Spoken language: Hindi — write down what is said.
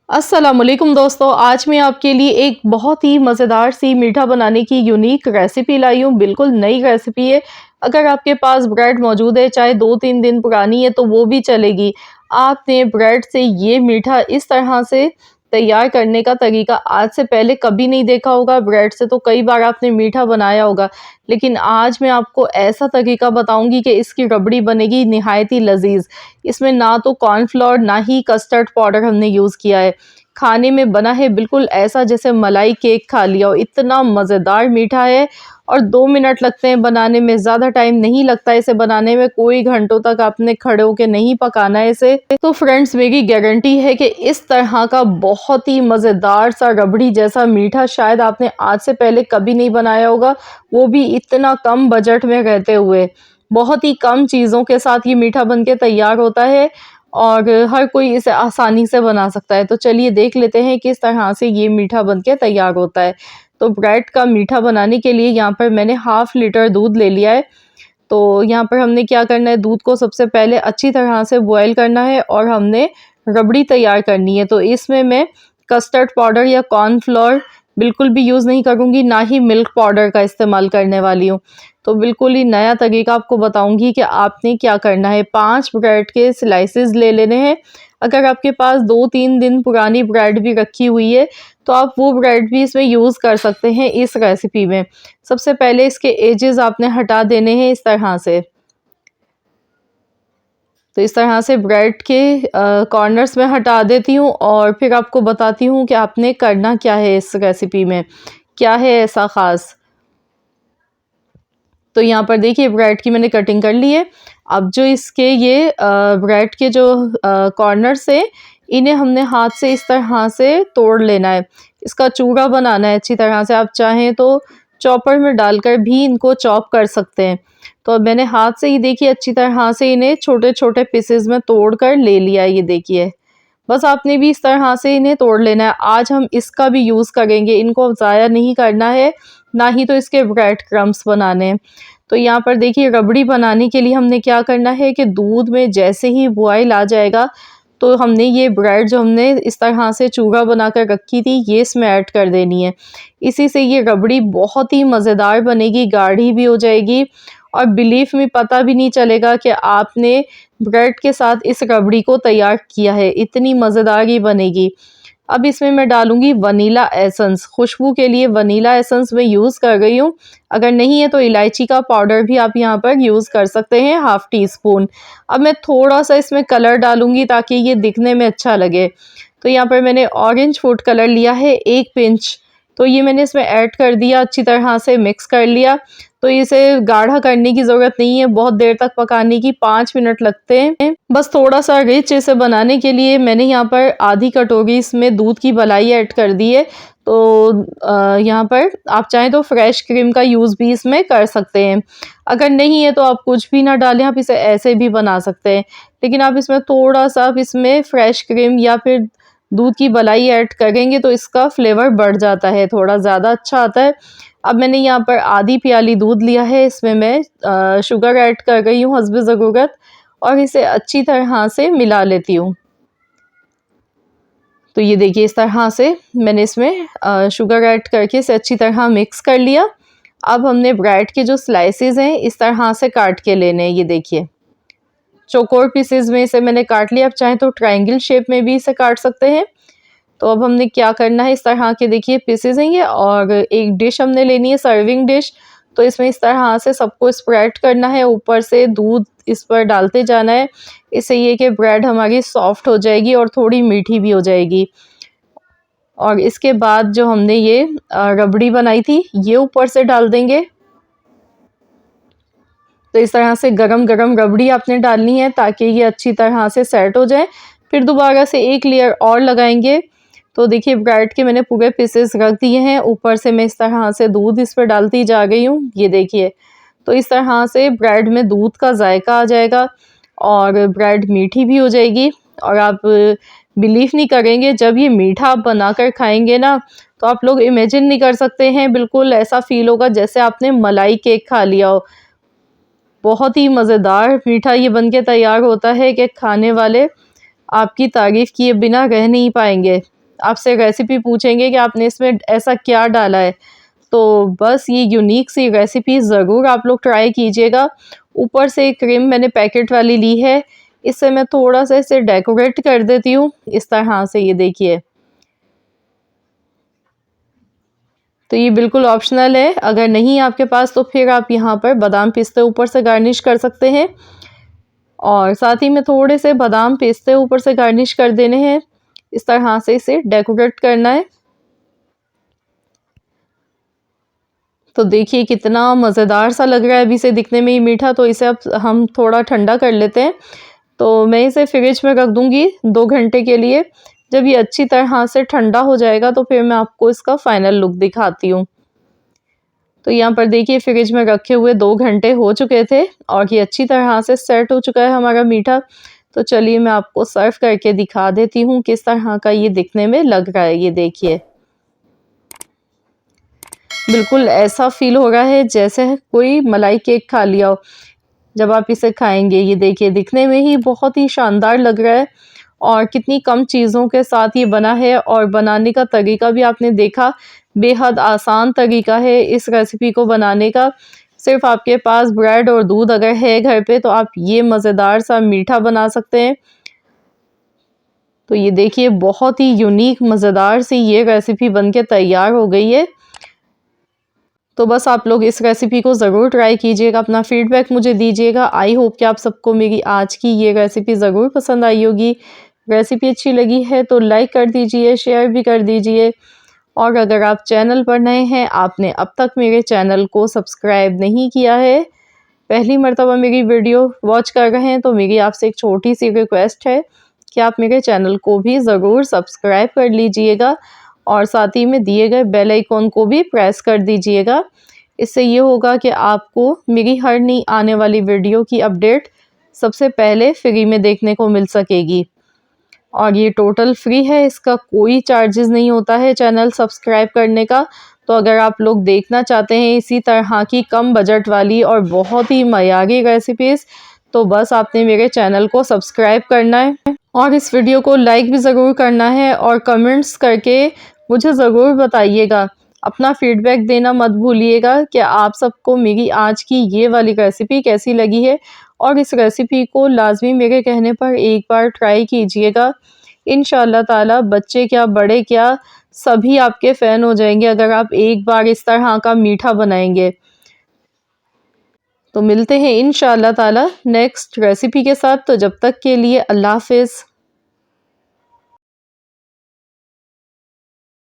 अस्सलामुअलैकुम दोस्तों, आज मैं आपके लिए एक बहुत ही मज़ेदार सी मीठा बनाने की यूनिक रेसिपी लाई हूँ। बिल्कुल नई रेसिपी है। अगर आपके पास ब्रेड मौजूद है, चाहे 2-3 दिन पुरानी है तो वो भी चलेगी। आपने ब्रेड से ये मीठा इस तरह से तैयार करने का तरीका आज से पहले कभी नहीं देखा होगा। ब्रेड से तो कई बार आपने मीठा बनाया होगा, लेकिन आज मैं आपको ऐसा तरीका बताऊँगी कि इसकी रबड़ी बनेगी निहायत ही लज़ीज़। इसमें ना तो कॉर्नफ्लोर ना ही कस्टर्ड पाउडर हमने यूज़ किया है। खाने में बना है बिल्कुल ऐसा जैसे मलाई केक खा लिया हो, इतना मज़ेदार मीठा है। और 2 मिनट लगते हैं बनाने में, ज़्यादा टाइम नहीं लगता इसे बनाने में। कोई घंटों तक आपने खड़े होके नहीं पकाना है इसे। तो फ्रेंड्स, मेरी गारंटी है कि इस तरह का बहुत ही मज़ेदार सा रबड़ी जैसा मीठा शायद आपने आज से पहले कभी नहीं बनाया होगा, वो भी इतना कम बजट में रहते हुए। बहुत ही कम चीज़ों के साथ ये मीठा बनके तैयार होता है और हर कोई इसे आसानी से बना सकता है। तो चलिए देख लेते हैं किस तरह से ये मीठा बनके तैयार होता है। तो ब्रेड का मीठा बनाने के लिए यहाँ पर मैंने हाफ़ लीटर दूध ले लिया है। तो यहाँ पर हमने क्या करना है, दूध को सबसे पहले अच्छी तरह से बॉयल करना है और हमने रबड़ी तैयार करनी है। तो इसमें मैं कस्टर्ड पाउडर या कॉर्नफ्लोर बिल्कुल भी यूज़ नहीं करूँगी, ना ही मिल्क पाउडर का इस्तेमाल करने वाली हूँ। तो बिल्कुल ही नया तरीका आपको बताऊँगी कि आपने क्या करना है। 5 ब्रेड के स्लाइसेस ले लेने हैं। अगर आपके पास 2-3 दिन पुरानी ब्रेड भी रखी हुई है, तो आप वो ब्रेड भी इसमें यूज़ कर सकते हैं इस रेसिपी में। सबसे पहले इसके एजेस आपने हटा देने हैं इस तरह से। तो इस तरह से ब्रेड के कॉर्नर्स में हटा देती हूँ और फिर आपको बताती हूँ कि आपने करना क्या है इस रेसिपी में, क्या है ऐसा ख़ास। तो यहाँ पर देखिए ब्रेड की मैंने कटिंग कर ली है। अब जो इसके ये ब्रेड के जो कॉर्नर्स हैं, इन्हें हमने हाथ से इस तरह से तोड़ लेना है। इसका चूरा बनाना है अच्छी तरह से। आप चाहें तो चॉपर में डालकर भी इनको चॉप कर सकते हैं। तो अब मैंने हाथ से ही देखिए अच्छी तरह से इन्हें छोटे-छोटे पीसेस में तोड़ कर ले लिया है, ये देखिए। बस आपने भी इस तरह से इन्हें तोड़ लेना है। आज हम इसका भी यूज़ करेंगे, इनको ज़ाया नहीं करना है, ना ही तो इसके ब्रेड क्रम्ब्स बनाने हैं। तो यहाँ पर देखिए रबड़ी बनाने के लिए हमने क्या करना है कि दूध में जैसे ही बॉयल आ जाएगा, तो हमने ये ब्रेड जो हमने इस तरह से चूरा बनाकर रखी थी, ये इसमें ऐड कर देनी है। इसी से ये रबड़ी बहुत ही मज़ेदार बनेगी, गाढ़ी भी हो जाएगी और बिलीव मी पता भी नहीं चलेगा कि आपने ब्रेड के साथ इस रबड़ी को तैयार किया है। इतनी मज़ेदार ये बनेगी। अब इसमें मैं डालूँगी वनीला एसेंस। खुशबू के लिए वनीला एसेंस मैं यूज़ कर रही हूँ। अगर नहीं है तो इलायची का पाउडर भी आप यहाँ पर यूज़ कर सकते हैं, हाफ़ टी स्पून। अब मैं थोड़ा-सा इसमें कलर डालूँगी ताकि ये दिखने में अच्छा लगे। तो यहाँ पर मैंने ऑरेंज फूड कलर लिया है 1 पिंच। तो ये मैंने इसमें ऐड कर दिया, अच्छी तरह से मिक्स कर लिया। तो इसे गाढ़ा करने की ज़रूरत नहीं है, बहुत देर तक पकाने की, 5 मिनट लगते हैं। बस थोड़ा-सा रिच इसे बनाने के लिए मैंने यहाँ पर आधी कटोरी इसमें दूध की मलाई ऐड कर दी है। तो यहाँ पर आप चाहें तो फ्रेश क्रीम का यूज़ भी इसमें कर सकते हैं। अगर नहीं है तो आप कुछ भी ना डालें, आप इसे ऐसे भी बना सकते हैं। लेकिन आप इसमें थोड़ा-सा आप इसमें फ्रेश क्रीम या फिर दूध की मलाई ऐड करेंगे तो इसका फ्लेवर बढ़ जाता है, थोड़ा ज़्यादा अच्छा आता है। अब मैंने यहाँ पर आधी प्याली दूध लिया है, इसमें मैं शुगर ऐड कर रही हूँ हस्ब ज़रूरत और इसे अच्छी तरह से मिला लेती हूँ। तो ये देखिए इस तरह से मैंने इसमें शुगर ऐड करके इसे अच्छी तरह मिक्स कर लिया। अब हमने ब्रेड के जो स्लाइसेस हैं इस तरह से काट के लेने हैं, ये देखिए। चौकोर पीसेस में इसे मैंने काट लिया। आप चाहें तो ट्रायंगल शेप में भी इसे काट सकते हैं। तो अब हमने क्या करना है, इस तरह के देखिए पीसेस हैं ये और एक डिश हमने लेनी है, सर्विंग डिश। तो इसमें इस तरह से सबको स्प्रेड करना है, ऊपर से दूध इस पर डालते जाना है। इससे ये कि ब्रेड हमारी सॉफ्ट हो जाएगी और थोड़ी मीठी भी हो जाएगी। और इसके बाद जो हमने ये रबड़ी बनाई थी, ये ऊपर से डाल देंगे। तो इस तरह से गरम-गरम रबड़ी आपने डालनी है ताकि ये अच्छी तरह से सेट हो जाए। फिर दोबारा से एक लेयर और लगाएंगे। तो देखिए ब्रेड के मैंने पूरे पीसेस रख दिए हैं, ऊपर से मैं इस तरह से दूध इस पर डालती जा गई हूँ, ये देखिए। तो इस तरह से ब्रेड में दूध का जायका आ जाएगा और ब्रेड मीठी भी हो जाएगी। और आप बिलीव नहीं करेंगे, जब ये मीठा आप बनाकर खाएंगे ना, तो आप लोग इमेजिन नहीं कर सकते हैं, बिल्कुल ऐसा फील होगा जैसे आपने मलाई केक खा लिया हो। बहुत ही मज़ेदार मीठा ये बनके तैयार होता है कि खाने वाले आपकी तारीफ़ किए बिना रह नहीं पाएंगे। आपसे रेसिपी पूछेंगे कि आपने इसमें ऐसा क्या डाला है। तो बस ये यूनिक सी रेसिपी ज़रूर आप लोग ट्राई कीजिएगा। ऊपर से क्रीम मैंने पैकेट वाली ली है, इससे मैं थोड़ा-सा इसे डेकोरेट कर देती हूँ, इस तरह से ये देखिए। तो ये बिल्कुल ऑप्शनल है, अगर नहीं आपके पास तो फिर आप यहाँ पर बादाम पिस्ते ऊपर से गार्निश कर सकते हैं। और साथ ही में थोड़े से बादाम पिस्ते ऊपर से गार्निश कर देने हैं, इस तरह से इसे डेकोरेट करना है। तो देखिए कितना मज़ेदार सा लग रहा है अभी से दिखने में ही मीठा। तो इसे अब हम थोड़ा ठंडा कर लेते हैं। तो मैं इसे फ्रिज में रख दूँगी 2 घंटे के लिए। जब ये अच्छी तरह से ठंडा हो जाएगा तो फिर मैं आपको इसका फाइनल लुक दिखाती हूँ। तो यहाँ पर देखिए फ्रिज में रखे हुए 2 घंटे हो चुके थे और ये अच्छी तरह से सेट हो चुका है हमारा मीठा। तो चलिए मैं आपको सर्व करके दिखा देती हूँ किस तरह का ये दिखने में लग रहा है। ये देखिए, बिल्कुल ऐसा फ़ील हो रहा है जैसे कोई मलाई केक खा लिया हो जब आप इसे खाएँगे। ये देखिए दिखने में ही बहुत ही शानदार लग रहा है और कितनी कम चीज़ों के साथ ये बना है और बनाने का तरीका भी आपने देखा, बेहद आसान तरीका है इस रेसिपी को बनाने का। सिर्फ़ आपके पास ब्रेड और दूध अगर है घर पे तो आप ये मज़ेदार सा मीठा बना सकते हैं। तो ये देखिए बहुत ही यूनिक मज़ेदार सी ये रेसिपी बनके तैयार हो गई है। तो बस आप लोग इस रेसिपी को ज़रूर ट्राई कीजिएगा, अपना फीडबैक मुझे दीजिएगा। आई होप कि आप सबको मेरी आज की ये रेसिपी ज़रूर पसंद आई होगी। रेसिपी अच्छी लगी है तो लाइक कर दीजिए, शेयर भी कर दीजिए। और अगर आप चैनल पर नए हैं, आपने अब तक मेरे चैनल को सब्सक्राइब नहीं किया है, पहली मर्तबा मेरी वीडियो वॉच कर रहे हैं, तो मेरी आपसे एक छोटी सी रिक्वेस्ट है कि आप मेरे चैनल को भी ज़रूर सब्सक्राइब कर लीजिएगा और साथ ही में दिए गए बेल आइकॉन को भी प्रेस कर दीजिएगा। इससे ये होगा कि आपको मेरी हर नई आने वाली वीडियो की अपडेट सबसे पहले फ्री में देखने को मिल सकेगी। और ये टोटल फ्री है, इसका कोई चार्जेस नहीं होता है चैनल सब्सक्राइब करने का। तो अगर आप लोग देखना चाहते हैं इसी तरह की कम बजट वाली और बहुत ही मयारी रेसिपीज़, तो बस आपने मेरे चैनल को सब्सक्राइब करना है और इस वीडियो को लाइक भी ज़रूर करना है और कमेंट्स करके मुझे ज़रूर बताइएगा। अपना फीडबैक देना मत भूलिएगा कि आप सबको मेरी आज की ये वाली रेसिपी कैसी लगी है और इस रेसिपी को लाज़मी मेरे कहने पर एक बार ट्राई कीजिएगा। इंशाअल्लाह ताला बच्चे क्या बड़े क्या सभी आपके फ़ैन हो जाएंगे अगर आप एक बार इस तरह का मीठा बनाएंगे। तो मिलते हैं इंशाअल्लाह ताला नेक्स्ट रेसिपी के साथ। तो जब तक के लिए अल्लाह हाफ़िज़।